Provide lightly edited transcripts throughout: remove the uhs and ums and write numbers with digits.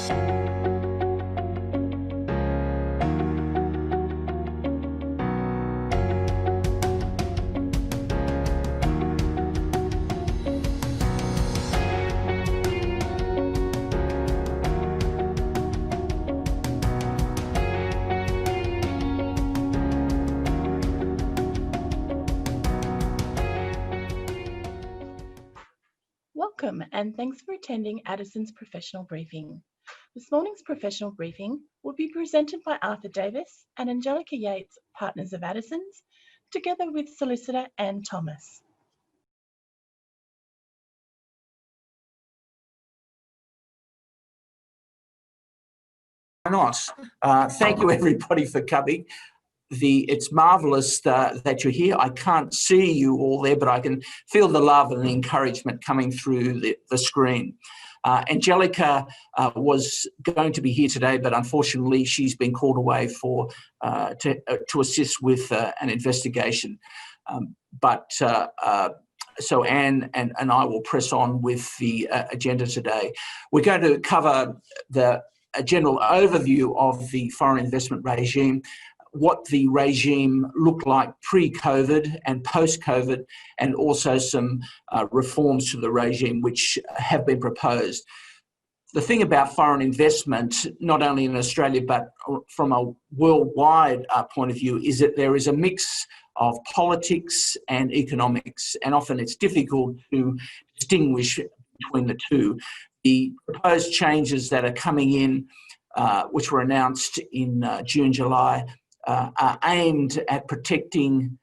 Welcome and thanks for attending Addisons Professional Briefing. This morning's professional briefing will be presented by Arthur Davis and Angelika Yates, partners of Addisons, together with Solicitor Anne Thomas. Why not? Thank you everybody for coming. It's marvellous that you're here. I can't see you all there, but I can feel the love and the encouragement coming through the screen. Angelika was going to be here today, but unfortunately she's been called away to assist with an investigation. So Anne and I will press on with the agenda today. We're going to cover a general overview of the foreign investment regime, what the regime looked like pre-COVID and post-COVID, and also some reforms to the regime which have been proposed. The thing about foreign investment, not only in Australia but from a worldwide point of view, is that there is a mix of politics and economics, and often it's difficult to distinguish between the two. The proposed changes that are coming in, which were announced in June, July, are aimed at protecting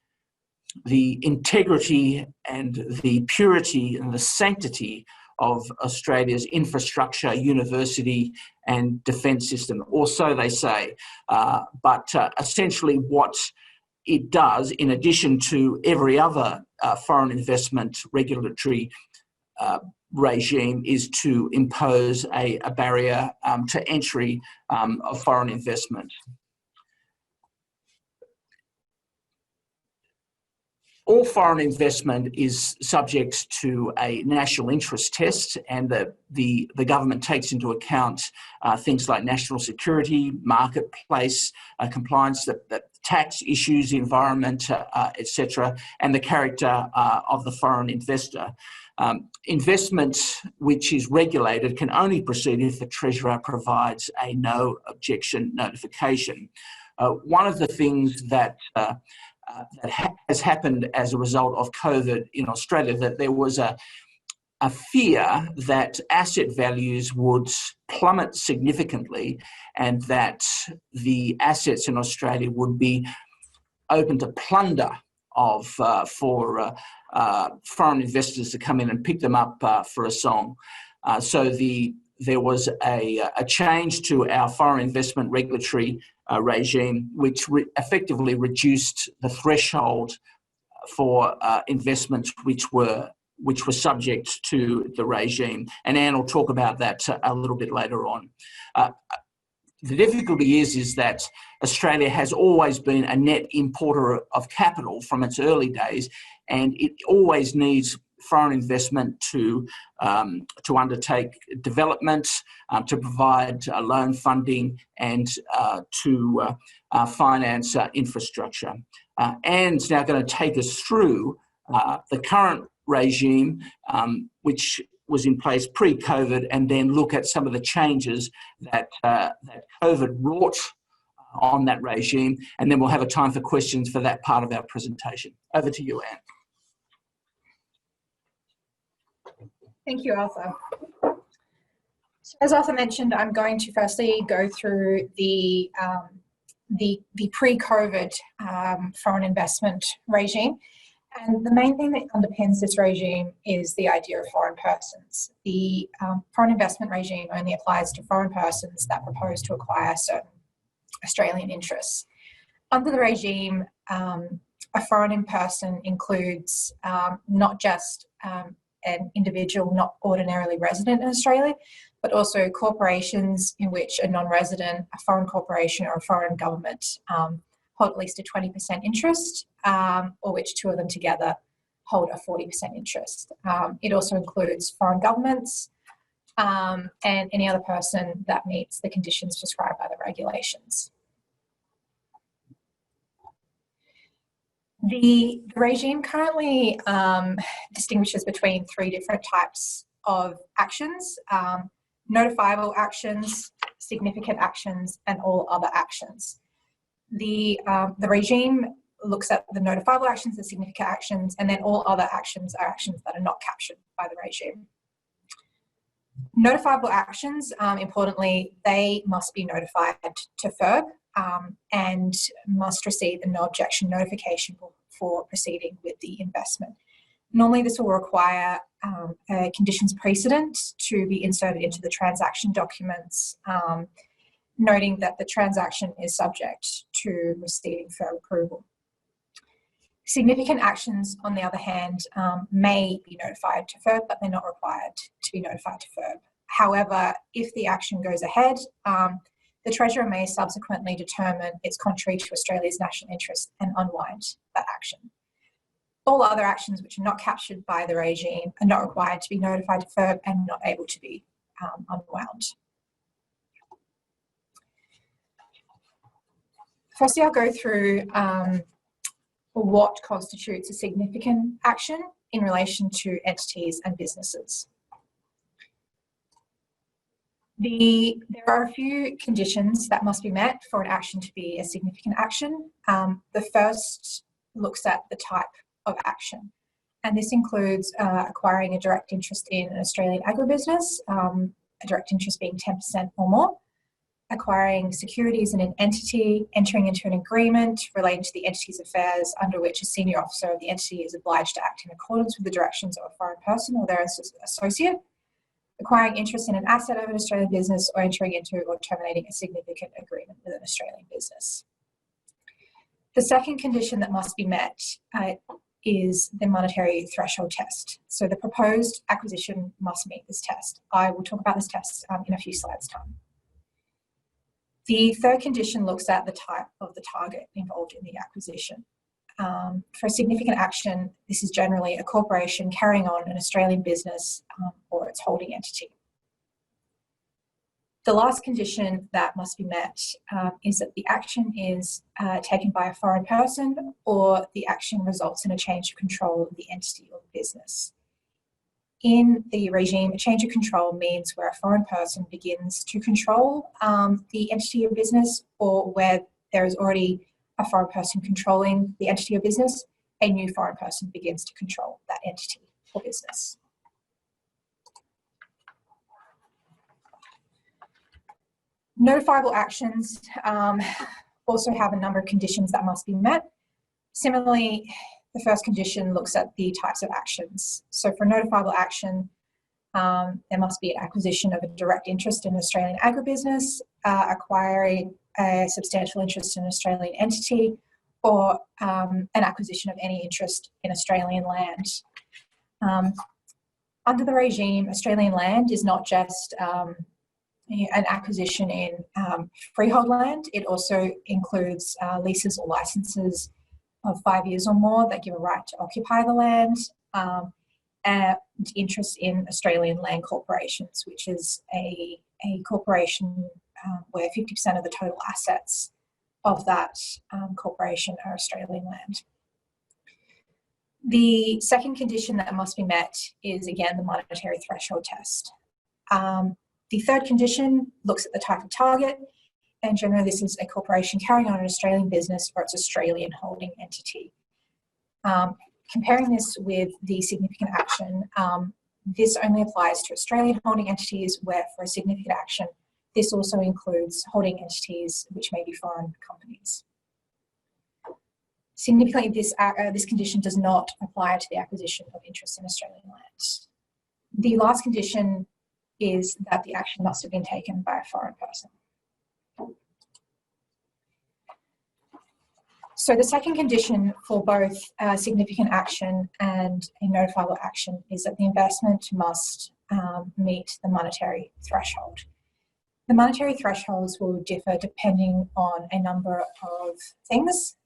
the integrity and the purity and the sanctity of Australia's infrastructure, university and defence system, or so they say. But essentially what it does, in addition to every other foreign investment regulatory regime, is to impose a barrier to entry of foreign investment. All foreign investment is subject to a national interest test, and the government takes into account things like national security, marketplace compliance, the tax issues, environment, etc., and the character of the foreign investor. Investment which is regulated can only proceed if the Treasurer provides a no objection notification. One of the things that has happened as a result of COVID in Australia, that there was a fear that asset values would plummet significantly and that the assets in Australia would be open to plunder for foreign investors to come in and pick them up for a song. So there was a change to our foreign investment regulatory regime, which effectively reduced the threshold for investments which were subject to the regime. And Anne will talk about that a little bit later on. The difficulty is that Australia has always been a net importer of capital from its early days, and it always needs foreign investment to undertake development, to provide loan funding, and to finance infrastructure. Anne's now going to take us through the current regime, which was in place pre-COVID, and then look at some of the changes that COVID wrought on that regime, and then we'll have a time for questions for that part of our presentation. Over to you, Anne. Thank you, Arthur. So as Arthur mentioned, I'm going to firstly go through the pre-COVID foreign investment regime. And the main thing that underpins this regime is the idea of foreign persons. The foreign investment regime only applies to foreign persons that propose to acquire certain Australian interests. Under the regime, a foreign person includes not just an individual not ordinarily resident in Australia, but also corporations in which a non-resident, a foreign corporation or a foreign government hold at least a 20% interest, or which two of them together hold a 40% interest. It also includes foreign governments, and any other person that meets the conditions prescribed by the regulations. The regime currently distinguishes between three different types of actions: notifiable actions, significant actions, and all other actions. The regime looks at the notifiable actions, the significant actions, and then all other actions are actions that are not captured by the regime. Notifiable actions, importantly, they must be notified to FIRB and must receive a no objection notification for proceeding with the investment. Normally this will require a conditions precedent to be inserted into the transaction documents, noting that the transaction is subject to receiving FIRB approval. Significant actions, on the other hand, may be notified to FIRB, but they're not required to be notified to FIRB. However, if the action goes ahead, the Treasurer may subsequently determine it's contrary to Australia's national interest and unwind that action. All other actions which are not captured by the regime are not required to be notified to FIRB and not able to be unwound. Firstly, I'll go through what constitutes a significant action in relation to entities and businesses. There are a few conditions that must be met for an action to be a significant action. The first looks at the type of action, and this includes acquiring a direct interest in an Australian agribusiness, a direct interest being 10% or more, acquiring securities in an entity, entering into an agreement relating to the entity's affairs under which a senior officer of the entity is obliged to act in accordance with the directions of a foreign person or their associate, acquiring interest in an asset of an Australian business, or entering into or terminating a significant agreement with an Australian business. The second condition that must be met is the monetary threshold test. So the proposed acquisition must meet this test. I will talk about this test in a few slides' time. The third condition looks at the type of the target involved in the acquisition. For a significant action, this is generally a corporation carrying on an Australian business or its holding entity. The last condition that must be met is that the action is taken by a foreign person, or the action results in a change of control of the entity or the business. In the regime, a change of control means where a foreign person begins to control the entity or business, or where there is already a foreign person controlling the entity or business, a new foreign person begins to control that entity or business. Notifiable actions also have a number of conditions that must be met. Similarly, the first condition looks at the types of actions. So for notifiable action, there must be an acquisition of a direct interest in an Australian agribusiness, acquiring a substantial interest in an Australian entity, or an acquisition of any interest in Australian land. Under the regime, Australian land is not just an acquisition in freehold land. It also includes leases or licenses of 5 years or more that give a right to occupy the land, and interest in Australian land corporations, which is a corporation where 50% of the total assets of that corporation are Australian land. The second condition that must be met is, again, the monetary threshold test. The third condition looks at the type of target, and generally this is a corporation carrying on an Australian business or its Australian holding entity. Comparing this with the significant action, this only applies to Australian holding entities, where for a significant action, this also includes holding entities which may be foreign companies. Significantly, this condition does not apply to the acquisition of interest in Australian land. The last condition is that the action must have been taken by a foreign person. So the second condition for both significant action and a notifiable action is that the investment must meet the monetary threshold. The monetary thresholds will differ depending on a number of things.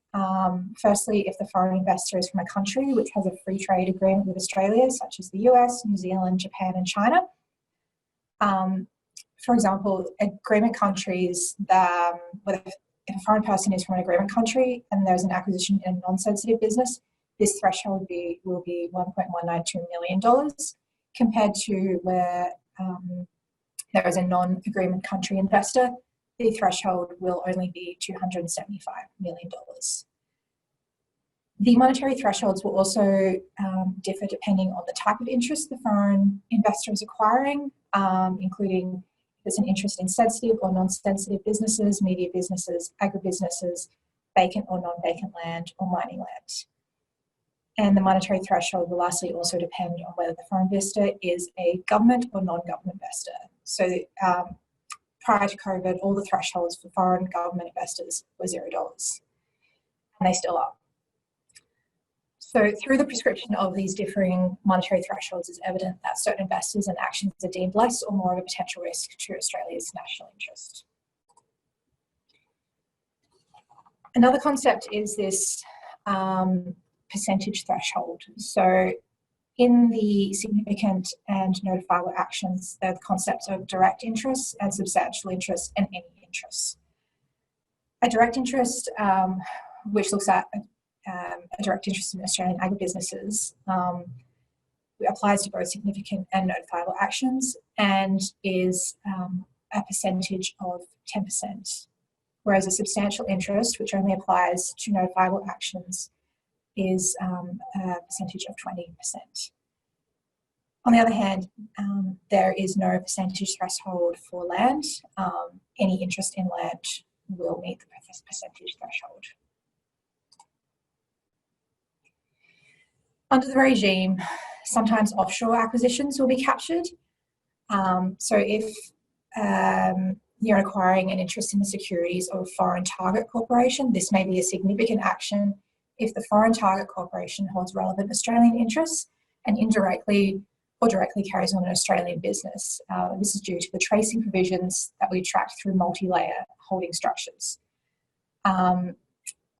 Firstly, if the foreign investor is from a country which has a free trade agreement with Australia, such as the US, New Zealand, Japan, and China. For example, agreement countries that, if a foreign person is from an agreement country and there's an acquisition in a non-sensitive business, this threshold will be $1.192 million, compared to where there is a non-agreement country investor, the threshold will only be $275 million. The monetary thresholds will also differ depending on the type of interest the foreign investor is acquiring, including if it's an interest in sensitive or non-sensitive businesses, media businesses, agribusinesses, vacant or non-vacant land, or mining land. And the monetary threshold will lastly also depend on whether the foreign investor is a government or non-government investor. So prior to COVID, all the thresholds for foreign government investors were $0, and they still are. So through the prescription of these differing monetary thresholds, it's evident that certain investors and actions are deemed less or more of a potential risk to Australia's national interest. Another concept is this percentage threshold. So in the significant and notifiable actions, there are the concepts of direct interest and substantial interest and any interest. A direct interest, which looks at a direct interest in Australian agribusinesses, applies to both significant and notifiable actions and is a percentage of 10%, whereas a substantial interest, which only applies to notifiable actions, is a percentage of 20%. On the other hand, there is no percentage threshold for land. Any interest in land will meet the percentage threshold. Under the regime, sometimes offshore acquisitions will be captured. So if you're acquiring an interest in the securities of a foreign target corporation, this may be a significant action if the foreign target corporation holds relevant Australian interests and indirectly or directly carries on an Australian business. This is due to the tracing provisions that we tracked through multi-layer holding structures.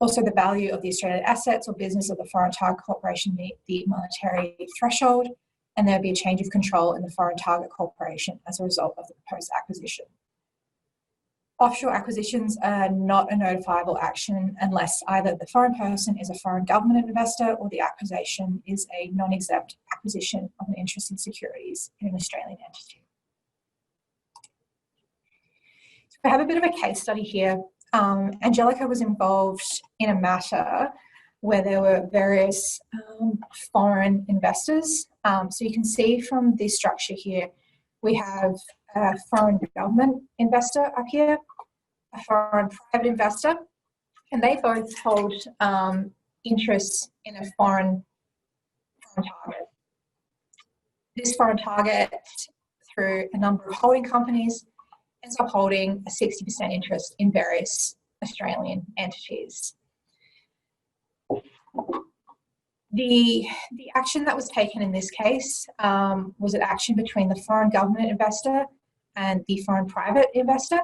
Also, the value of the Australian assets or business of the foreign target corporation meet the monetary threshold, and there will be a change of control in the foreign target corporation as a result of the proposed acquisition. Offshore acquisitions are not a notifiable action unless either the foreign person is a foreign government investor or the acquisition is a non-exempt acquisition of an interest in securities in an Australian entity. So we have a bit of a case study here. Angelika was involved in a matter where there were various foreign investors. So you can see from this structure here, we have a foreign government investor up here, a foreign private investor, and they both hold interests in a foreign target. This foreign target, through a number of holding companies, ends up holding a 60% interest in various Australian entities. The action that was taken in this case was an action between the foreign government investor and the foreign private investor,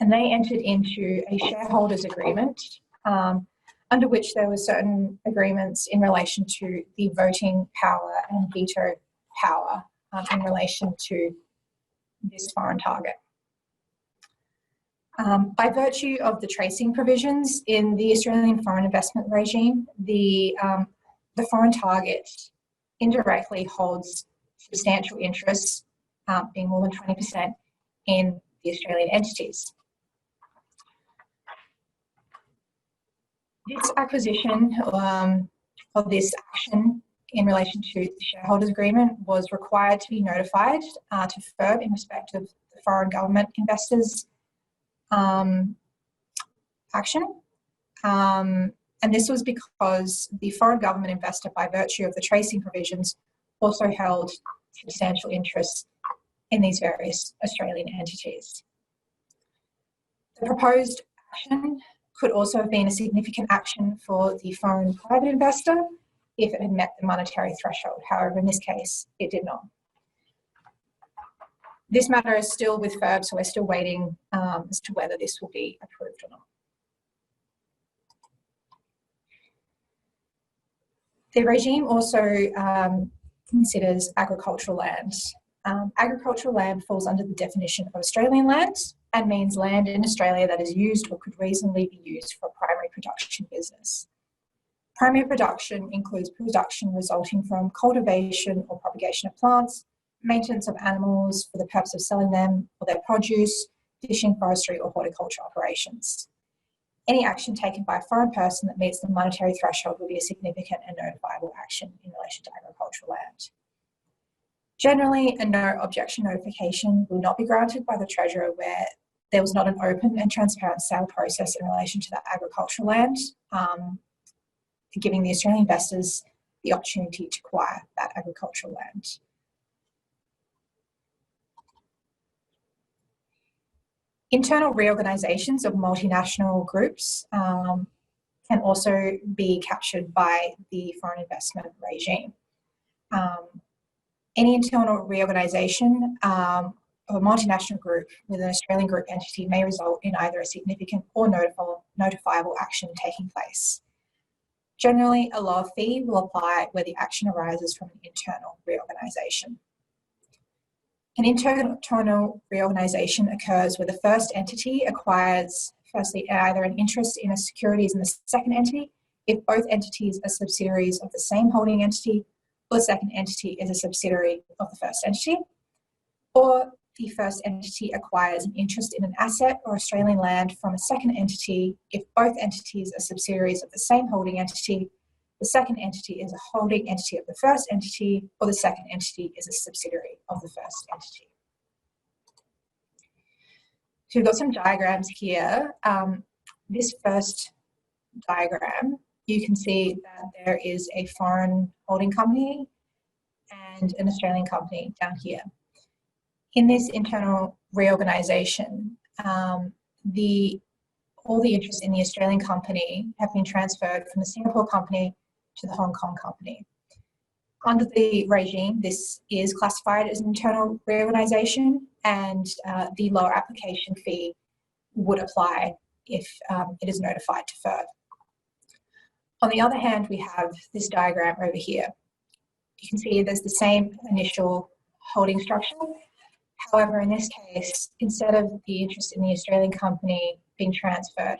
and they entered into a shareholders agreement under which there were certain agreements in relation to the voting power and veto power in relation to this foreign target. By virtue of the tracing provisions in the Australian foreign investment regime, the foreign target indirectly holds substantial interests, being more than 20%, in the Australian entities. This acquisition of this action in relation to the shareholders agreement was required to be notified to FIRB in respect of the foreign government investors' action. And this was because the foreign government investor, by virtue of the tracing provisions, also held substantial interests in these various Australian entities. The proposed action could also have been a significant action for the foreign private investor if it had met the monetary threshold. However, in this case, it did not. This matter is still with FIRB, so we're still waiting as to whether this will be approved or not. The regime also considers agricultural land. Agricultural land falls under the definition of Australian land and means land in Australia that is used or could reasonably be used for primary production business. Primary production includes production resulting from cultivation or propagation of plants, maintenance of animals for the purpose of selling them or their produce, fishing, forestry or horticulture operations. Any action taken by a foreign person that meets the monetary threshold will be a significant and notifiable action in relation to agricultural land. Generally, a no objection notification will not be granted by the Treasurer where there was not an open and transparent sale process in relation to that agricultural land, giving the Australian investors the opportunity to acquire that agricultural land. Internal reorganisations of multinational groups can also be captured by the foreign investment regime. Any internal reorganisation of a multinational group with an Australian group entity may result in either a significant or notifiable action taking place. Generally, a lower fee will apply where the action arises from an internal reorganisation. An internal reorganisation occurs where the first entity acquires, firstly, either an interest in a securities in the second entity, if both entities are subsidiaries of the same holding entity, or the second entity is a subsidiary of the first entity, or the first entity acquires an interest in an asset or Australian land from a second entity if both entities are subsidiaries of the same holding entity, the second entity is a holding entity of the first entity, or the second entity is a subsidiary of the first entity. So we've got some diagrams here. This first diagram, you can see that there is a foreign holding company and an Australian company down here. In this internal reorganisation, all the interests in the Australian company have been transferred from the Singapore company to the Hong Kong company. Under the regime, this is classified as an internal reorganisation, and the lower application fee would apply if it is notified to FIRB. On the other hand, we have this diagram over here. You can see there's the same initial holding structure. However, in this case, instead of the interest in the Australian company being transferred,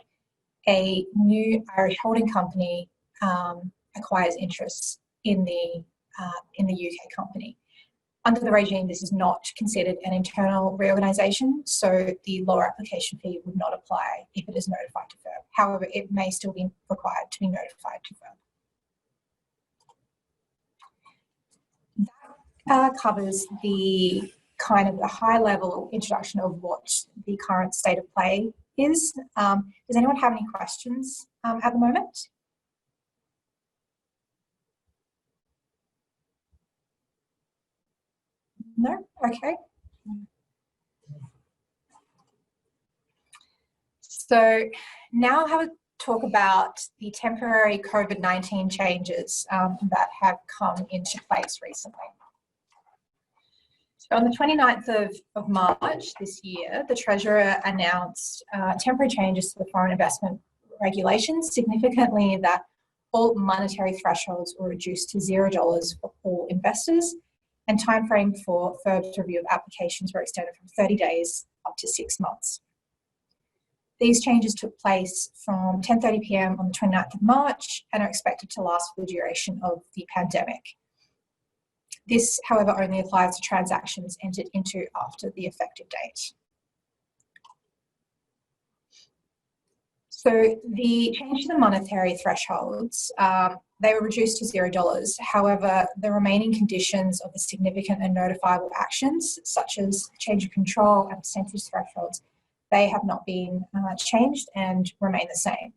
a new Irish holding company acquires interests in the UK company. Under the regime, this is not considered an internal reorganisation, so the lower application fee would not apply if it is notified to FIRB. However, it may still be required to be notified to FIRB. That covers the kind of the high-level introduction of what the current state of play is. Does anyone have any questions at the moment? No? Okay. So now I'll have a talk about the temporary COVID-19 changes that have come into place recently. So on the 29th of March this year, the Treasurer announced temporary changes to the foreign investment regulations, significantly that all monetary thresholds were reduced to $0 for all investors, and timeframe for FIRB's review of applications were extended from 30 days up to 6 months. These changes took place from 10:30 p.m. on the 29th of March and are expected to last for the duration of the pandemic. This, however, only applies to transactions entered into after the effective date. So the change to the monetary thresholds, they were reduced to $0. However, the remaining conditions of the significant and notifiable actions, such as change of control and percentage thresholds, they have not been changed and remain the same.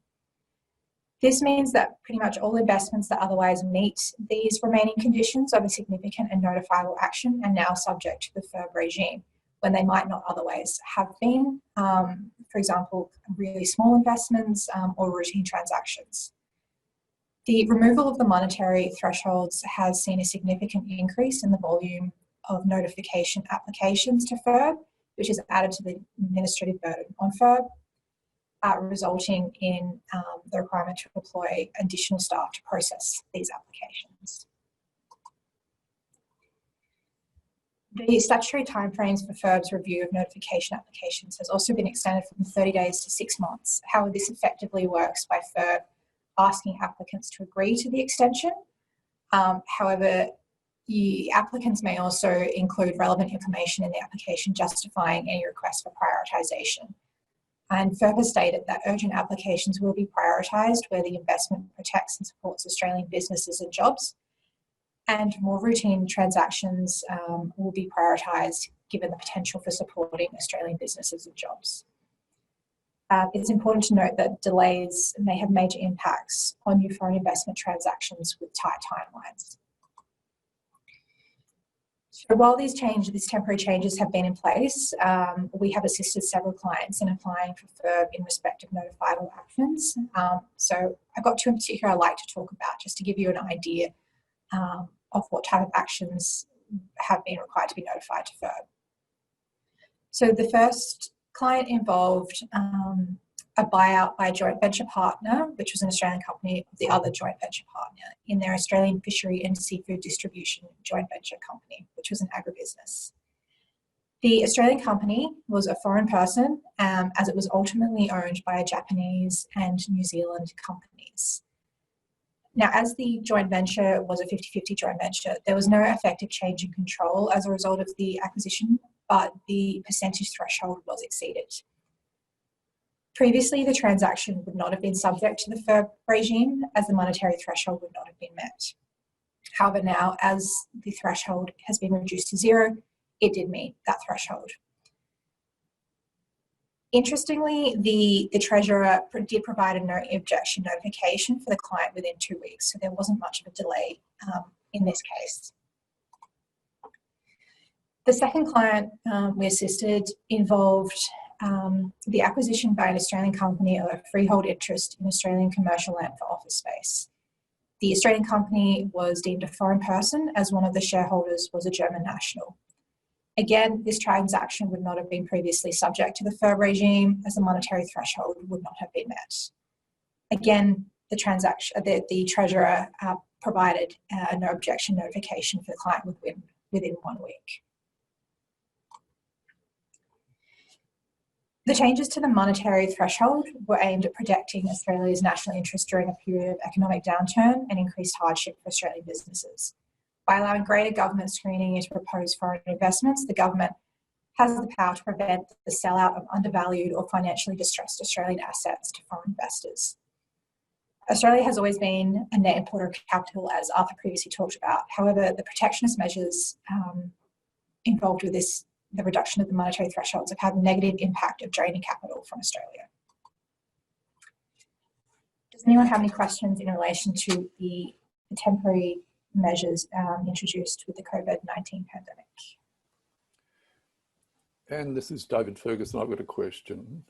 This means that pretty much all investments that otherwise meet these remaining conditions of a significant and notifiable action are now subject to the FIRB regime, when they might not otherwise have been, for example, really small investments or routine transactions. The removal of the monetary thresholds has seen a significant increase in the volume of notification applications to FIRB, which has added to the administrative burden on FIRB, resulting in the requirement to employ additional staff to process these applications. The statutory timeframes for FIRB's review of notification applications has also been extended from 30 days to 6 months. However, this effectively works by FIRB asking applicants to agree to the extension. However, the applicants may also include relevant information in the application justifying any request for prioritisation. And FIRB has stated that urgent applications will be prioritised where the investment protects and supports Australian businesses and jobs, and more routine transactions will be prioritised given the potential for supporting Australian businesses and jobs. It's important to note that delays may have major impacts on new foreign investment transactions with tight timelines. So while these temporary changes have been in place, we have assisted several clients in applying for FIRB in respect of notifiable actions. So I've got two in particular I'd like to talk about just to give you an idea of what type of actions have been required to be notified to FIRB. So the first client involved a buyout by a joint venture partner, which was an Australian company of the other joint venture partner in their Australian fishery and seafood distribution joint venture company, which was an agribusiness. The Australian company was a foreign person as it was ultimately owned by a Japanese and New Zealand companies. Now, as the joint venture was a 50-50 joint venture, there was no effective change in control as a result of the acquisition, but the percentage threshold was exceeded. Previously, the transaction would not have been subject to the FIRB regime as the monetary threshold would not have been met. However, now, as the threshold has been reduced to 0, it did meet that threshold. Interestingly, the Treasurer did provide a no objection notification for the client within 2 weeks, so there wasn't much of a delay in this case. The second client we assisted involved the acquisition by an Australian company of a freehold interest in Australian commercial land for office space. The Australian company was deemed a foreign person as one of the shareholders was a German national. Again, this transaction would not have been previously subject to the FIRB regime as the monetary threshold would not have been met. Again, the Treasurer provided a no objection notification for the client within 1 week. The changes to the monetary threshold were aimed at protecting Australia's national interest during a period of economic downturn and increased hardship for Australian businesses. By allowing greater government screening into proposed foreign investments, the government has the power to prevent the sellout of undervalued or financially distressed Australian assets to foreign investors. Australia has always been a net importer of capital, as Arthur previously talked about. However, the protectionist measures involved with this, the reduction of the monetary thresholds, have had a negative impact of draining capital from Australia. Does anyone have any questions in relation to the temporary measures introduced with the COVID-19 pandemic? And this is David Ferguson. I've got a question.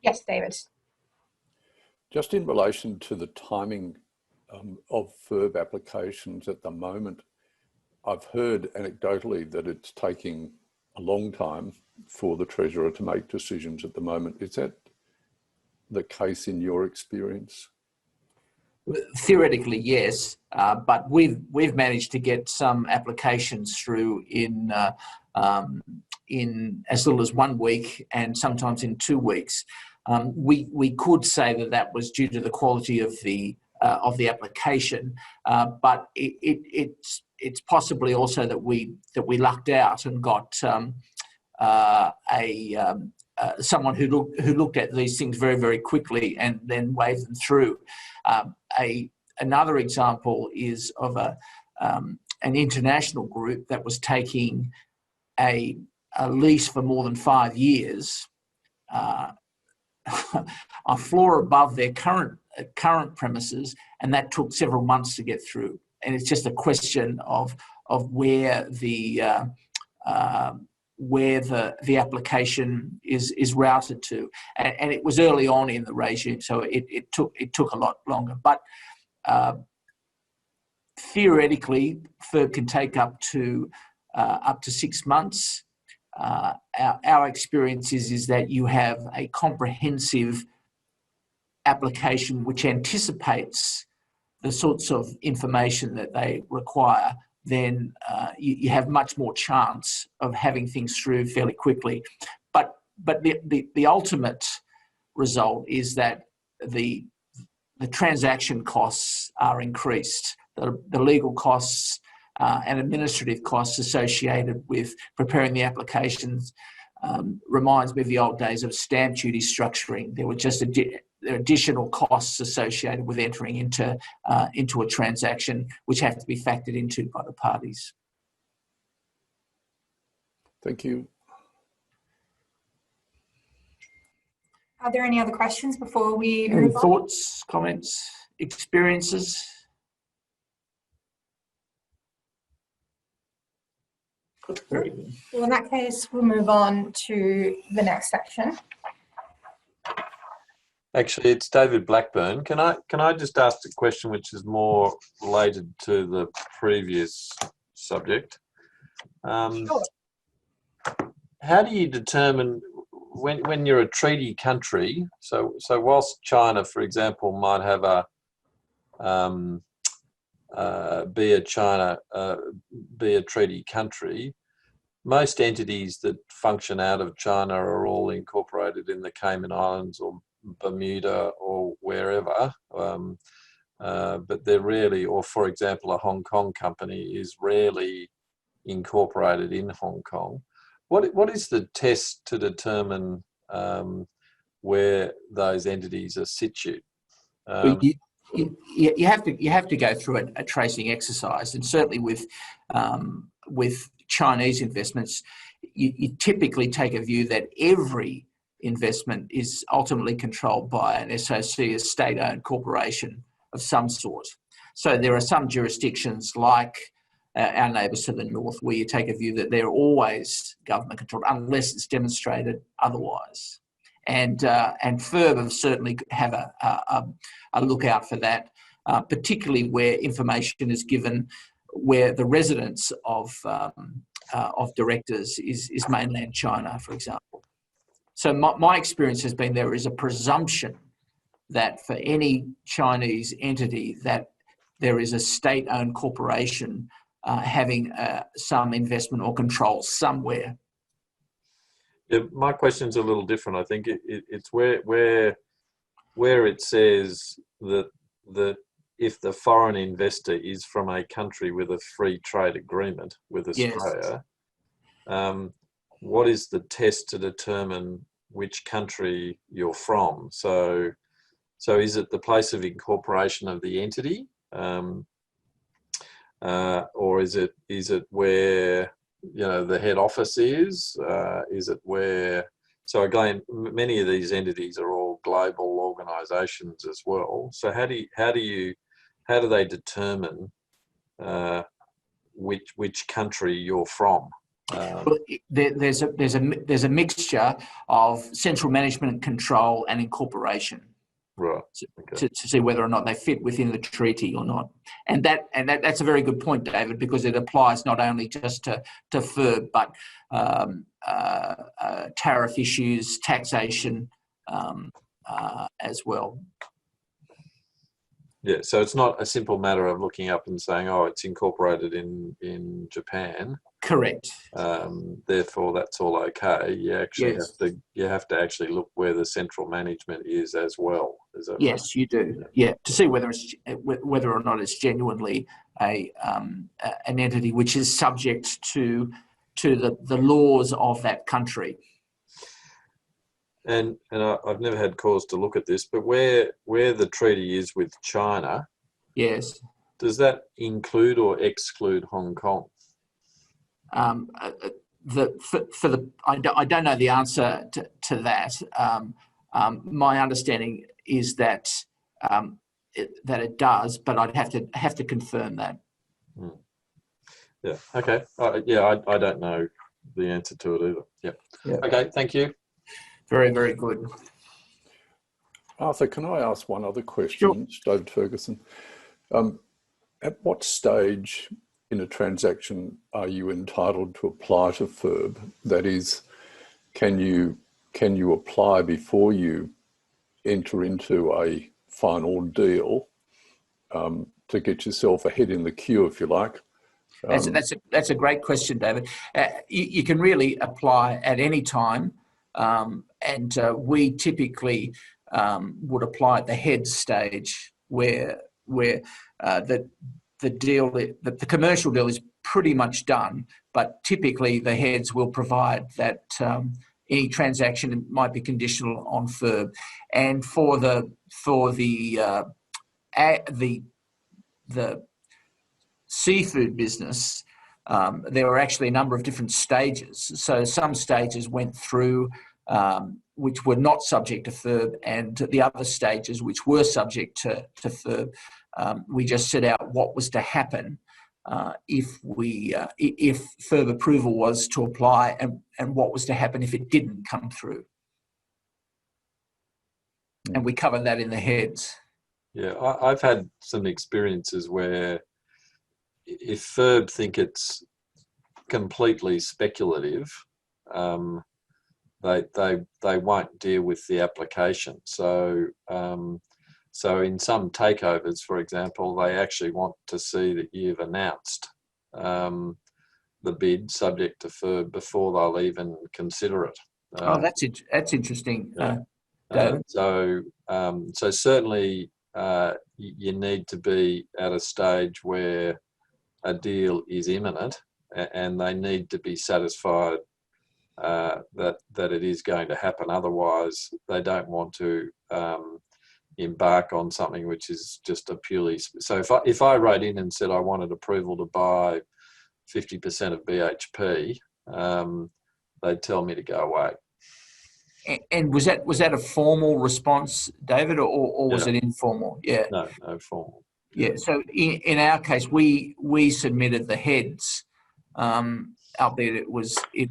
Yes, David. Just in relation to the timing of FIRB applications at the moment, I've heard anecdotally that it's taking a long time for the Treasurer to make decisions at the moment. Is that the case in your experience? Theoretically, yes, but we've managed to get some applications through in as little as 1 week and sometimes in 2 weeks. We could say that was due to the quality of the application, but it's possibly also that we lucked out and got someone who looked at these things very, very quickly and then waved them through. Another example is of an international group that was taking a lease for more than 5 years, a floor above their current premises, and that took several months to get through. And it's just a question of where the application is routed to, and it was early on in the regime, so it took a lot longer. But theoretically, FIRB can take up to 6 months. Our experience is that you have a comprehensive application which anticipates the sorts of information that they require then you have much more chance of having things through fairly quickly. But the ultimate result is that the transaction costs are increased. The legal costs and administrative costs associated with preparing the applications reminds me of the old days of stamp duty structuring. There were just additional costs associated with entering into a transaction, which have to be factored into by the parties. Thank you. Are there any other questions before we Any move on? thoughts, comments, experiences? Very good. Well, in that case, we'll move on to the next section. Actually, it's David Blackburn. Can I just ask a question which is more related to the previous subject? Sure. How do you determine when you're a treaty country? So whilst China, for example, might have be a treaty country, most entities that function out of China are all incorporated in the Cayman Islands or Bermuda or wherever, but they're rarely, or for example, a Hong Kong company is rarely incorporated in Hong Kong. What is the test to determine where those entities are situated? You have to go through a tracing exercise, and certainly with Chinese investments, you typically take a view that every investment is ultimately controlled by an SOC, a state-owned corporation of some sort. So there are some jurisdictions like our neighbours to the north where you take a view that they're always government controlled unless it's demonstrated otherwise. And FIRB have certainly have a lookout for that, particularly where information is given where the residence of directors is mainland China, for example. So my experience has been there is a presumption that for any Chinese entity that there is a state-owned corporation having some investment or control somewhere. Yeah, my question's a little different. I think it's where it says that if the foreign investor is from a country with a free trade agreement with Australia, yes. What is the test to determine which country you're from? So is it the place of incorporation of the entity, or is it where the head office is? Is it where? So again, many of these entities are all global organisations as well. So how do they determine which country you're from? Well, there's a mixture of central management control and incorporation, right? To see whether or not they fit within the treaty or not. And that's a very good point, David, because it applies not only just to FIRB but tariff issues, taxation as well. Yeah, so it's not a simple matter of looking up and saying, oh, it's incorporated in Japan. Correct. Therefore, that's all okay. You actually yes. have to actually look where the central management is as well. Is that yes, right? You do. Yeah, to see whether or not it's genuinely an entity which is subject to the laws of that country. And I've never had cause to look at this, but where the treaty is with China, yes, does that include or exclude Hong Kong? I don't know the answer to that. My understanding is that it does, but I'd have to confirm that. Yeah. Okay. I don't know the answer to it either. Yeah. Okay. Thank you. Very, very good. Arthur, can I ask one other question? Sure. David Ferguson. At what stage in a transaction are you entitled to apply to FIRB? That is, can you apply before you enter into a final deal to get yourself ahead in the queue, if you like, That's a great question, David. You can really apply at any time, and we typically would apply at the head stage where the deal, the commercial deal is pretty much done, but typically the heads will provide that any transaction might be conditional on FIRB, and for the seafood business, there were actually a number of different stages. So some stages went through which were not subject to FIRB, and the other stages which were subject to FIRB, we just set out what was to happen if FIRB approval was to apply, and what was to happen if it didn't come through. And we cover that in the heads. Yeah, I've had some experiences where if FIRB think it's completely speculative, they won't deal with the application. So so in some takeovers, for example, they actually want to see that you've announced the bid subject to FIRB before they'll even consider it. That's interesting. Yeah. So certainly you need to be at a stage where a deal is imminent, and they need to be satisfied that it is going to happen. Otherwise, they don't want to embark on something which is just a purely. So if I wrote in and said I wanted approval to buy 50% of BHP, they'd tell me to go away. And was that a formal response, David, or was it informal? Yeah. No formal. Yeah. So in our case, we submitted the heads, albeit it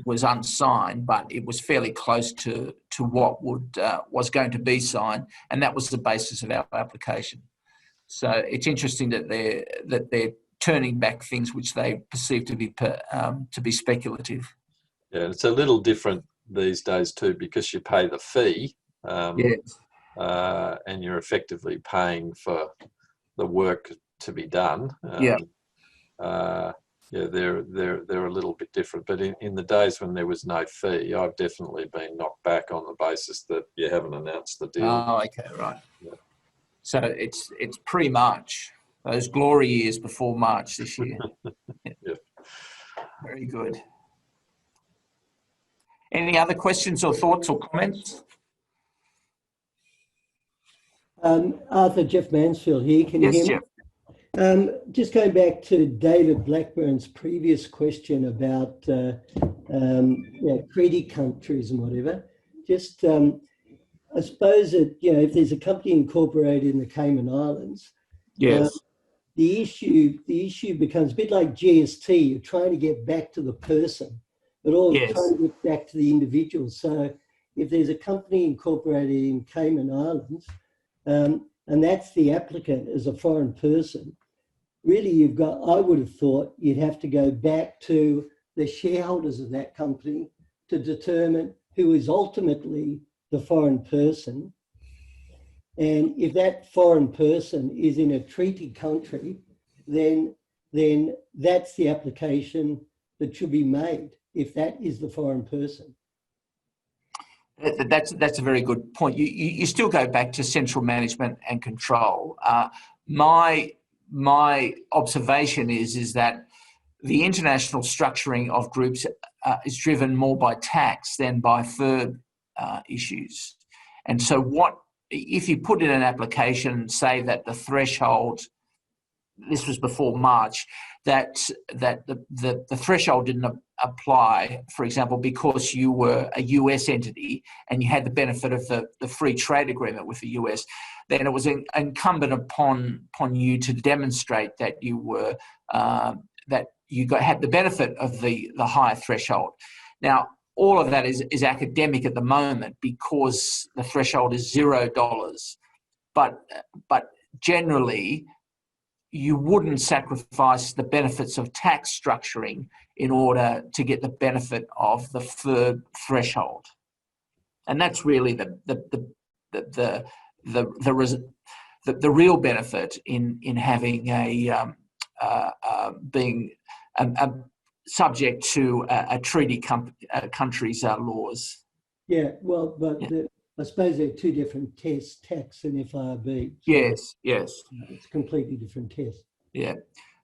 was unsigned, but it was fairly close to what was going to be signed, and that was the basis of our application. So it's interesting that they're turning back things which they perceive to be speculative. Yeah, it's a little different these days too, because you pay the fee, Yes. And you're effectively paying for the work to be done. Yeah. They're a little bit different. But in the days when there was no fee, I've definitely been knocked back on the basis that you haven't announced the deal. Oh, okay, right. Yeah. So it's pre-March, those glory years before March this year. Yeah. Very good. Any other questions or thoughts or comments? Arthur, Jeff Mansfield here. Can you hear me? Jeff. Just going back to David Blackburn's previous question about treaty countries and whatever. Just I suppose that if there's a company incorporated in the Cayman Islands, yes, the issue becomes a bit like GST. You're trying to get back to the person, but also trying to get back to the individual. So if there's a company incorporated in Cayman Islands, and that's the applicant as a foreign person, really I would have thought you'd have to go back to the shareholders of that company to determine who is ultimately the foreign person. And if that foreign person is in a treaty country, then that's the application that should be made, if that is the foreign person. That's a very good point. You still go back to central management and control. My observation is that the international structuring of groups is driven more by tax than by FIRB issues. And so if you put in an application, say that the threshold, this was before March, that the threshold didn't apply, for example, because you were a US entity and you had the benefit of the free trade agreement with the US, then it was incumbent upon you to demonstrate that you were had the benefit of the higher threshold. Now, all of that is academic at the moment because the threshold is $0. But generally, you wouldn't sacrifice the benefits of tax structuring in order to get the benefit of the FIRB threshold, and that's really the real benefit in having being subject to a treaty country's laws. Yeah, well, but Yeah. I suppose they're two different tests, tax and FIRB. So Yes. it's a completely different test. Yeah.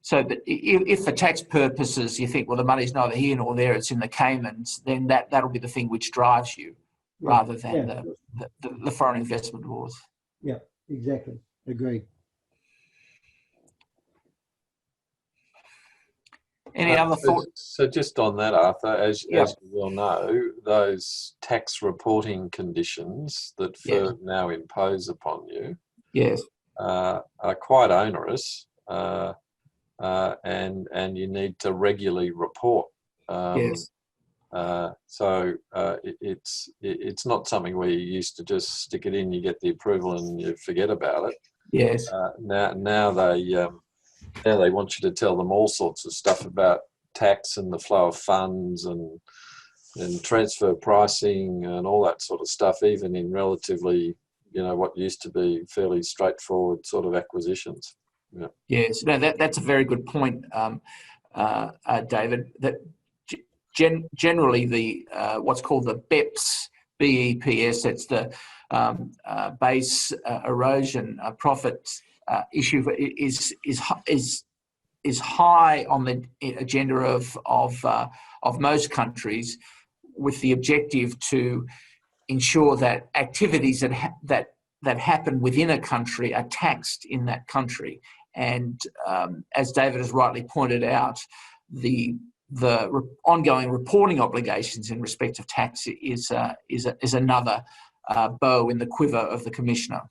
So that if for tax purposes you think, well, the money's neither here nor there, it's in the Caymans, then that'll be the thing which drives you, rather than the foreign investment laws. Yeah, exactly. Agree. Any other thoughts? So just on that, Arthur, as you well know, those tax reporting conditions that FIRB now impose upon you are quite onerous, and you need to regularly report. So it's not something where you used to just stick it in, you get the approval and you forget about it. Yes. Now they want you to tell them all sorts of stuff about tax and the flow of funds and transfer pricing and all that sort of stuff, even in relatively, what used to be fairly straightforward sort of acquisitions. Yeah. Yes, no, that's a very good point, David. That generally the what's called the BEPS, it's the base erosion profit issue is high on the agenda of most countries, with the objective to ensure that activities that happen within a country are taxed in that country. And as David has rightly pointed out, the ongoing reporting obligations in respect of tax is another bow in the quiver of the Commissioner.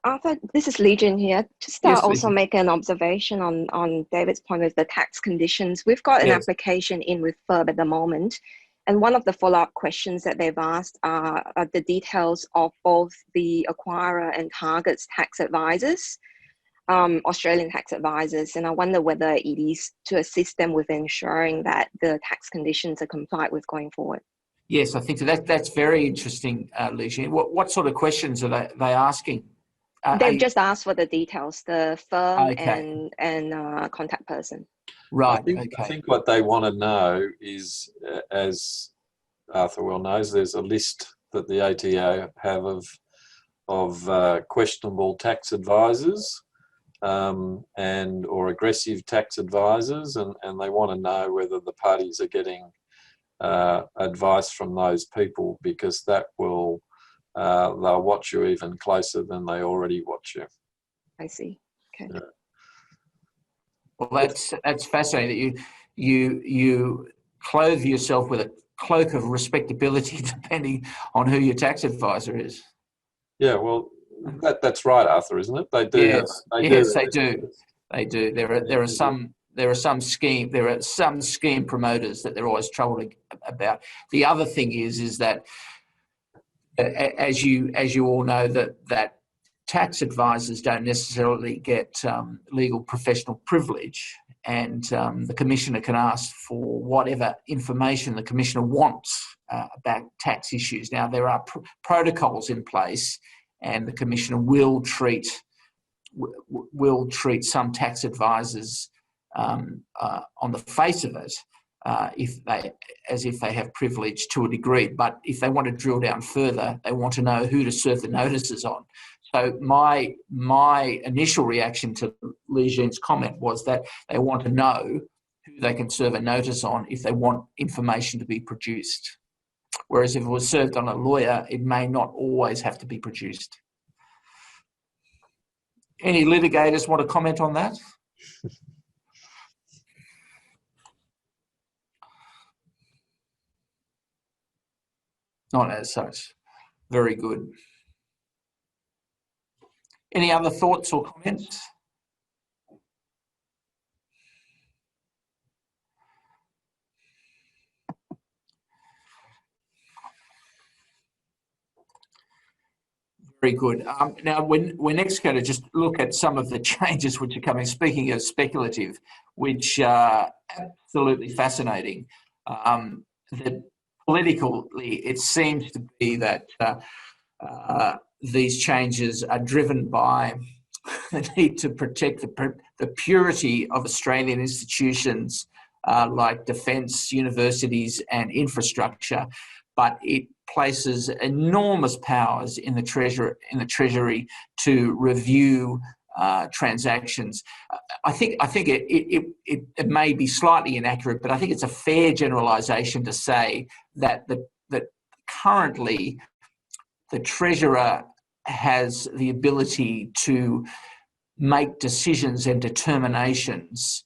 Arthur, this is Legion here. Just also make an observation on David's point with the tax conditions. We've got an application in with FIRB at the moment, and one of the follow-up questions that they've asked are the details of both the acquirer and target's tax advisors, Australian tax advisors, and I wonder whether it is to assist them with ensuring that the tax conditions are complied with going forward. Yes, I think that's very interesting, Legion. What sort of questions are they asking? They've just asked for the details, the firm and contact person. Right. I think what they want to know is, as Arthur well knows, there's a list that the ATO have of questionable tax advisors or aggressive tax advisors, and they want to know whether the parties are getting advice from those people, because that will they'll watch you even closer than they already watch you. I see. Okay. Yeah. Well, that's fascinating that you clothe yourself with a cloak of respectability depending on who your tax advisor is. Yeah, well, that's right, Arthur, isn't it? They do. Yes, they do. They do. There are some scheme promoters that they're always troubled about. The other thing is that as you all know, that tax advisors don't necessarily get legal professional privilege, and the Commissioner can ask for whatever information the Commissioner wants about tax issues. Now, there are protocols in place, and the Commissioner will treat some tax advisors on the face of it as if they have privilege to a degree. But if they want to drill down further, they want to know who to serve the notices on. So my initial reaction to Legion's comment was that they want to know who they can serve a notice on if they want information to be produced. Whereas if it was served on a lawyer, it may not always have to be produced. Any litigators want to comment on that? Not as such. Very good. Any other thoughts or comments? Very good. Now, we're next going to just look at some of the changes which are coming, speaking of speculative, which are absolutely fascinating. Politically, it seems to be that these changes are driven by the need to protect the purity of Australian institutions like defence, universities and infrastructure, but it places enormous powers in the Treasury to review transactions. I think it may be slightly inaccurate, but I think it's a fair generalisation to say that that currently the Treasurer has the ability to make decisions and determinations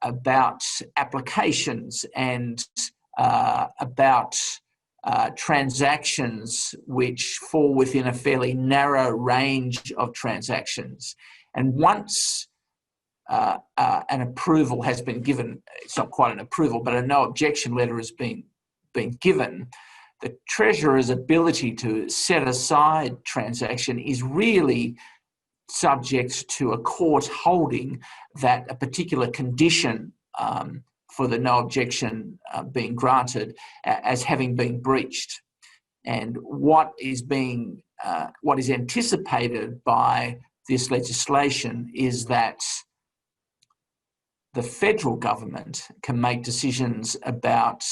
about applications and about transactions which fall within a fairly narrow range of transactions. And once an approval has been given, it's not quite an approval, but a no objection letter has been given, the Treasurer's ability to set aside transaction is really subject to a court holding that a particular condition for the no objection being granted as having been breached. And what is anticipated by this legislation is that the federal government can make decisions about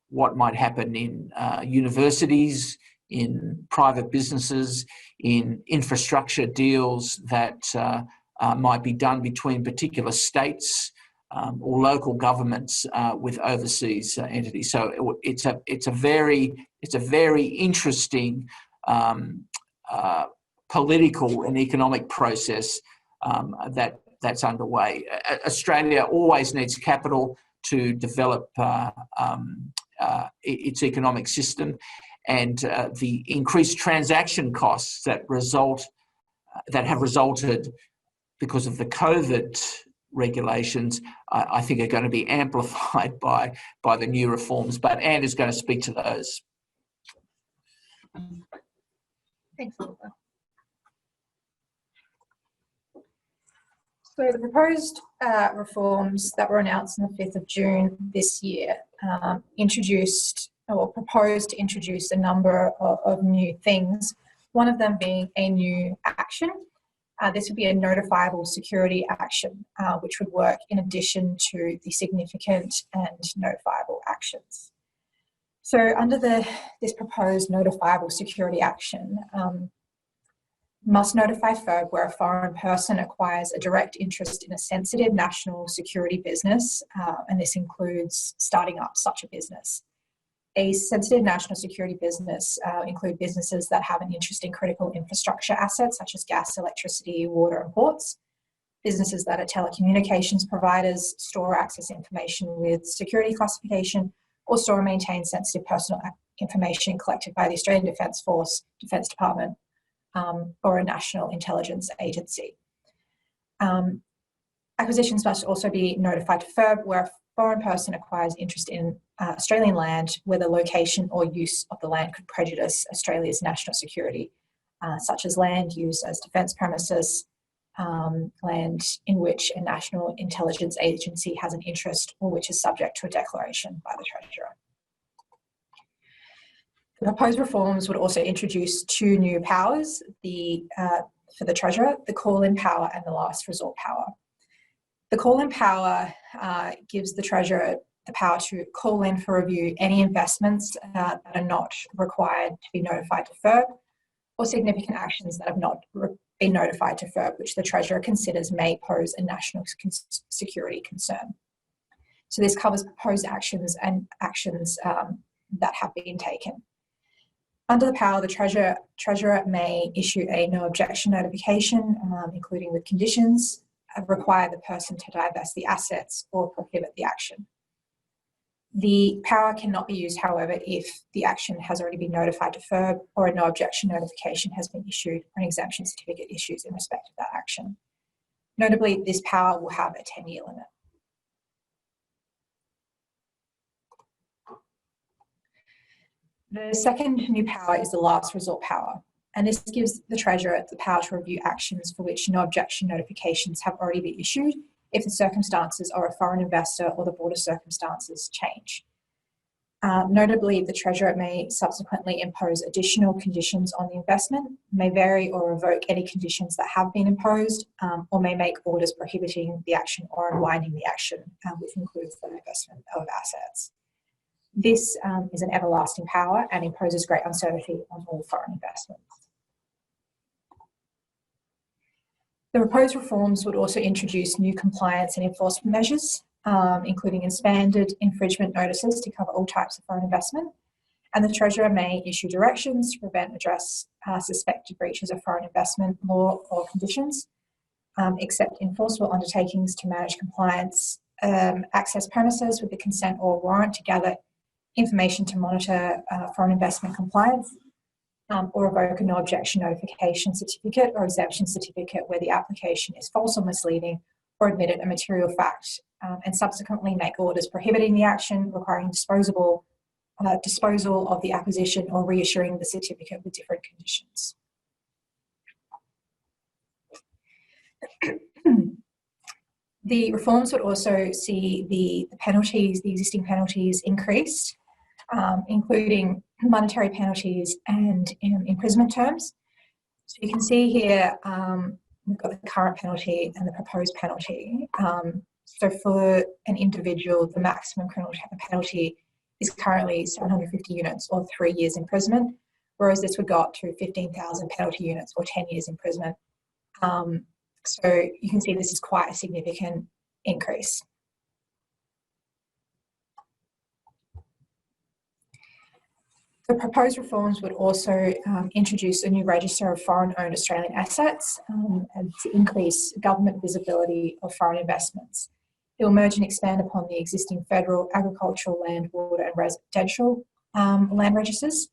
what might happen in universities, in private businesses, in infrastructure deals that might be done between particular states or local governments with overseas entities. So it's a very interesting political and economic process that's underway. Australia always needs capital to develop its economic system, and the increased transaction costs that have resulted because of the COVID regulations, I think are going to be amplified by the new reforms. But Anne is going to speak to those. Thanks, Oliver. So the proposed reforms that were announced on the 5th of June this year proposed to introduce a number of new things, one of them being a new action. This would be a notifiable security action, which would work in addition to the significant and notifiable actions. So under this proposed notifiable security action, must notify FIRB where a foreign person acquires a direct interest in a sensitive national security business, and this includes starting up such a business. A sensitive national security business include businesses that have an interest in critical infrastructure assets such as gas, electricity, water and ports, businesses that are telecommunications providers, store or access information with security classification, or store and maintain sensitive personal information collected by the Australian Defence Force, Defence Department, or a national intelligence agency. Acquisitions must also be notified to FIRB where a foreign person acquires interest in Australian land where the location or use of the land could prejudice Australia's national security, such as land used as defence premises, land in which a national intelligence agency has an interest or which is subject to a declaration by the Treasurer. The proposed reforms would also introduce two new powers for the Treasurer, the call-in power and the last resort power. The call-in power gives the Treasurer the power to call in for review any investments that are not required to be notified to FIRB, or significant actions that have not been notified to FIRB, which the Treasurer considers may pose a national security concern. So this covers proposed actions and actions that have been taken. Under the power, the Treasurer may issue a no objection notification, including with conditions, require the person to divest the assets or prohibit the action. The power cannot be used, however, if the action has already been notified to FIRB or a no objection notification has been issued or an exemption certificate issues in respect of that action. Notably, this power will have a 10-year limit. The second new power is the last resort power, and this gives the Treasurer the power to review actions for which no objection notifications have already been issued if the circumstances of a foreign investor or the border circumstances change. Notably, the Treasurer may subsequently impose additional conditions on the investment, may vary or revoke any conditions that have been imposed, or may make orders prohibiting the action or unwinding the action, which includes the investment of assets. This is an everlasting power and imposes great uncertainty on all foreign investments. The proposed reforms would also introduce new compliance and enforcement measures, including expanded infringement notices to cover all types of foreign investment. And the Treasurer may issue directions to prevent and address suspected breaches of foreign investment law or conditions, accept enforceable undertakings to manage compliance, access premises with the consent or warrant to gather information to monitor foreign investment compliance, or revoke a no objection notification certificate or exemption certificate where the application is false or misleading or admitted a material fact, and subsequently make orders prohibiting the action, requiring disposal of the acquisition or reissuing the certificate with different conditions. The reforms would also see the penalties, the existing penalties increased, including monetary penalties and imprisonment terms. So you can see here, we've got the current penalty and the proposed penalty. So for an individual, the maximum criminal penalty is currently 750 units or 3 years imprisonment, whereas this would go up to 15,000 penalty units or 10 years imprisonment. So you can see this is quite a significant increase. The proposed reforms would also introduce a new register of foreign-owned Australian assets and to increase government visibility of foreign investments. It will merge and expand upon the existing federal agricultural, land, water and residential land registers,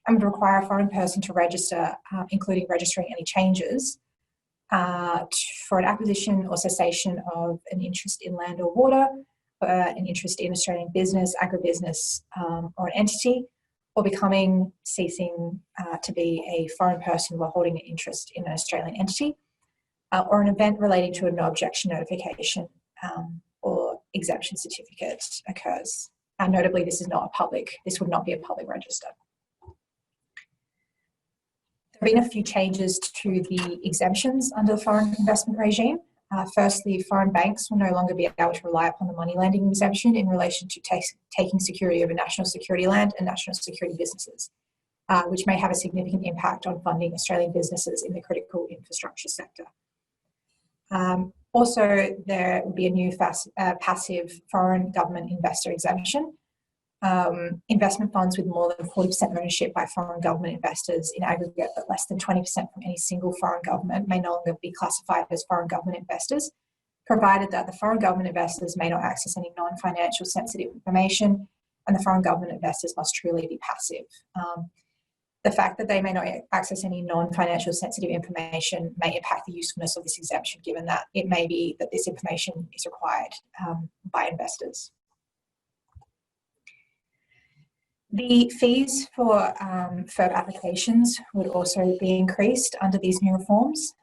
and would require a foreign person to register, including registering any changes for an acquisition or cessation of an interest in land or water, an interest in Australian business, agribusiness or an entity, or ceasing to be a foreign person while holding an interest in an Australian entity, or an event relating to a no objection notification or exemption certificate occurs. And notably, this would not be a public register. There have been a few changes to the exemptions under the foreign investment regime. Firstly, foreign banks will no longer be able to rely upon the money lending exemption in relation to taking security over national security land and national security businesses, which may have a significant impact on funding Australian businesses in the critical infrastructure sector. Also, there will be a new passive foreign government investor exemption. Investment funds with more than 40% ownership by foreign government investors in aggregate, but less than 20% from any single foreign government, may no longer be classified as foreign government investors, provided that the foreign government investors may not access any non-financial sensitive information, and the foreign government investors must truly be passive. The fact that they may not access any non-financial sensitive information may impact the usefulness of this exemption, given that it may be that this information is required by investors. The fees for FIRB applications would also be increased under these new reforms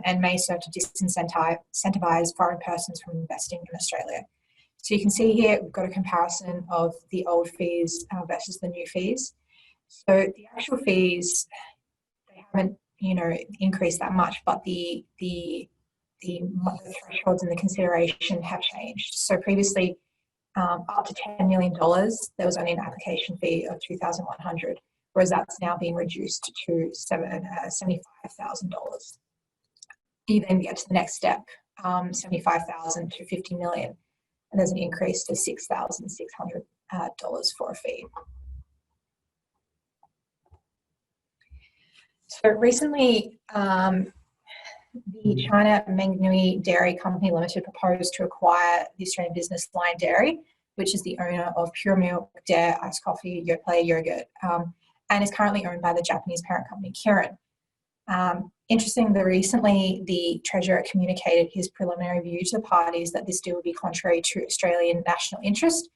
and may serve to disincentivise foreign persons from investing in Australia. So you can see here we've got a comparison of the old fees versus the new fees. So the actual fees, they haven't, increased that much, but the thresholds and the consideration have changed. So previously, up to $10 million, there was only an application fee of $2,100, whereas that's now being reduced to $75,000. You then get to the next step, $75,000 to $50 million, and there's an increase to $6,600 for a fee. So recently, the China Mengnui Dairy Company Limited proposed to acquire the Australian business Lion Dairy, which is the owner of Pure Milk, Dare, Iced Coffee, Yoplait Yogurt, and is currently owned by the Japanese parent company Kirin. Interestingly, recently the Treasurer communicated his preliminary view to the parties that this deal would be contrary to Australian national interest,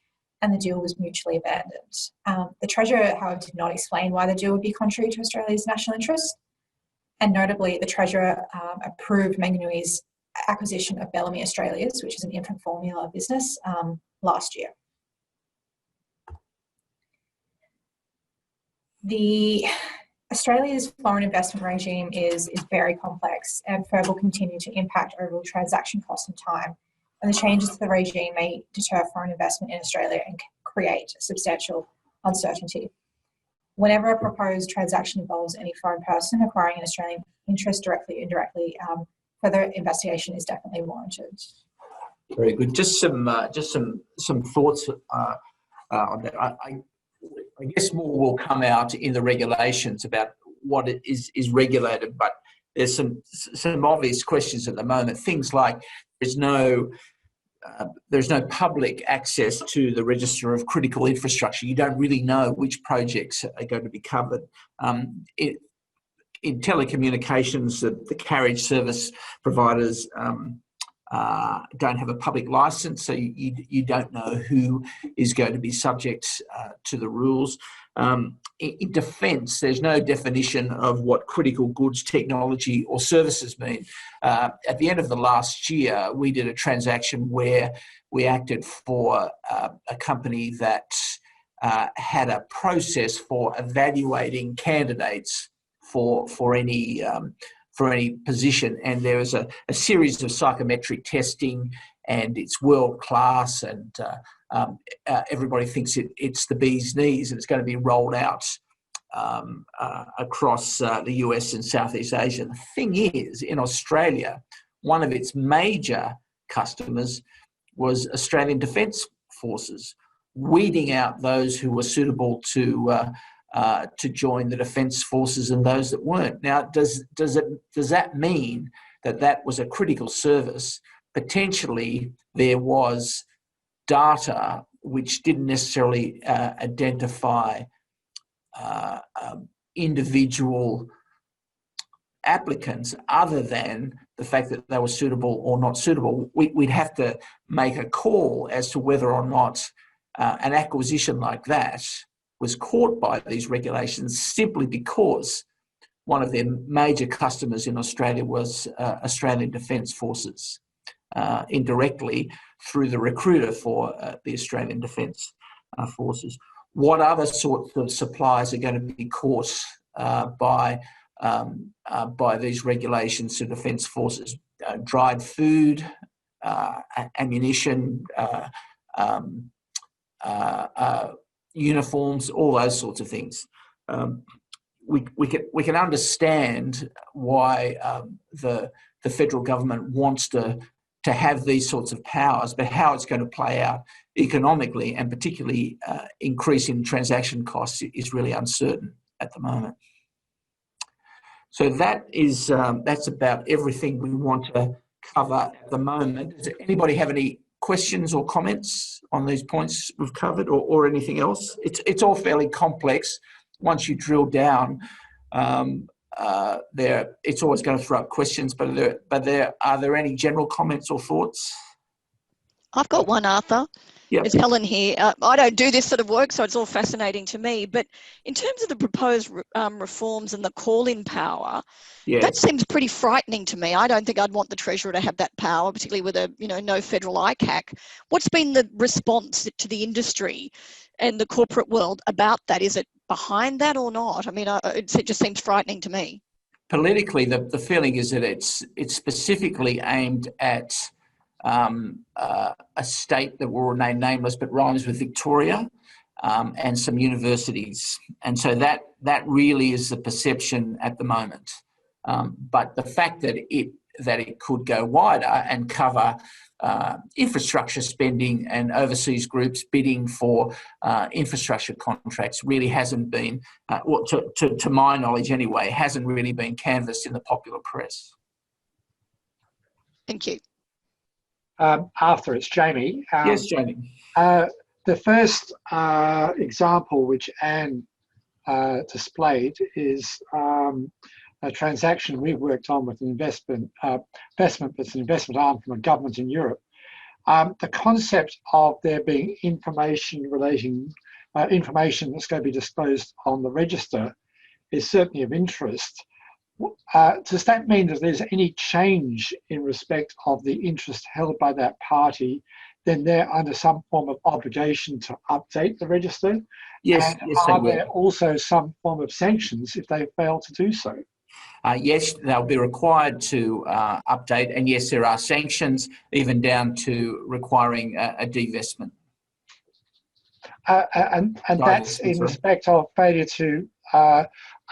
and the deal was mutually abandoned. The Treasurer, however, did not explain why the deal would be contrary to Australia's national interest. And notably, the Treasurer approved Mengnui's acquisition of Bellamy Australia's, which is an infant formula business, last year. Australia's foreign investment regime is very complex, and FIRB will continue to impact overall transaction costs and time. And the changes to the regime may deter foreign investment in Australia and create substantial uncertainty. Whenever a proposed transaction involves any foreign person acquiring an Australian interest directly or indirectly, further investigation is definitely warranted. Very good. Just some thoughts on that. I guess more will come out in the regulations about what is regulated, but there's some obvious questions at the moment. Things like there's no public access to the register of critical infrastructure. You don't really know which projects are going to be covered. In telecommunications, the carriage service providers don't have a public license, so you don't know who is going to be subject to the rules. In defence, there's no definition of what critical goods, technology or services mean. At the end of the last year, we did a transaction where we acted for a company that had a process for evaluating candidates for any position, and there was a series of psychometric testing, and it's world class, and everybody thinks it's the bee's knees, and it's going to be rolled out across the US and Southeast Asia. The thing is, in Australia, one of its major customers was Australian Defence Forces, weeding out those who were suitable to join the Defence Forces and those that weren't. Now, does that mean that was a critical service? Potentially, there was data which didn't necessarily identify individual applicants other than the fact that they were suitable or not suitable. We'd have to make a call as to whether or not an acquisition like that was caught by these regulations simply because one of their major customers in Australia was Australian Defence Forces, indirectly through the recruiter for the Australian Defence Forces. What other sorts of supplies are going to be caught by these regulations to Defence Forces? Dried food, ammunition, uniforms, all those sorts of things. We can understand why the federal government wants to have these sorts of powers, but how it's going to play out economically and particularly increasing transaction costs is really uncertain at the moment. So that's about everything we want to cover at the moment. Does anybody have any questions or comments on these points we've covered, or anything else? It's all fairly complex. Once you drill down, it's always going to throw up questions. But are there any general comments or thoughts? I've got one, Arthur. Yep. It's Helen here. I don't do this sort of work, so it's all fascinating to me. But in terms of the proposed reforms and the call-in power, yes, that seems pretty frightening to me. I don't think I'd want the Treasurer to have that power, particularly with no federal ICAC. What's been the response to the industry and the corporate world about that? Is it behind that or not? I mean, it just seems frightening to me. Politically, the feeling is that it's specifically aimed at a state that will remain nameless but rhymes with Victoria, and some universities, and so that really is the perception at the moment. But the fact that it could go wider and cover infrastructure spending and overseas groups bidding for infrastructure contracts really hasn't been, to my knowledge anyway, hasn't really been canvassed in the popular press. Thank you. Arthur, it's Jamie. Yes, Jamie. The first example which Anne displayed is a transaction we've worked on with an investment that's an investment arm from a government in Europe. The concept of there being information that's going to be disclosed on the register is certainly of interest. Does that mean that there's any change in respect of the interest held by that party then they're under some form of obligation to update the register. Yes, and yes, they are will. there also some form of sanctions if they fail to do so? Yes, they'll be required to update, and yes, there are sanctions, even down to requiring a divestment. And that's in respect of failure to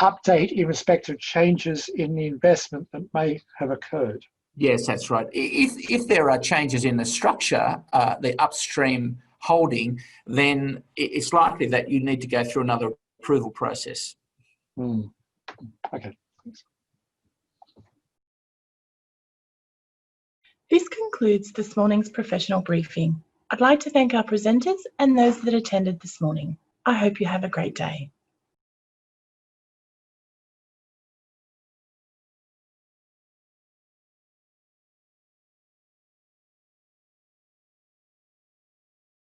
update in respect of changes in the investment that may have occurred. Yes, that's right. If there are changes in the structure, the upstream holding, then it's likely that you need to go through another approval process. Okay. Thanks. This concludes this morning's professional briefing. I'd like to thank our presenters and those that attended this morning. I hope you have a great day.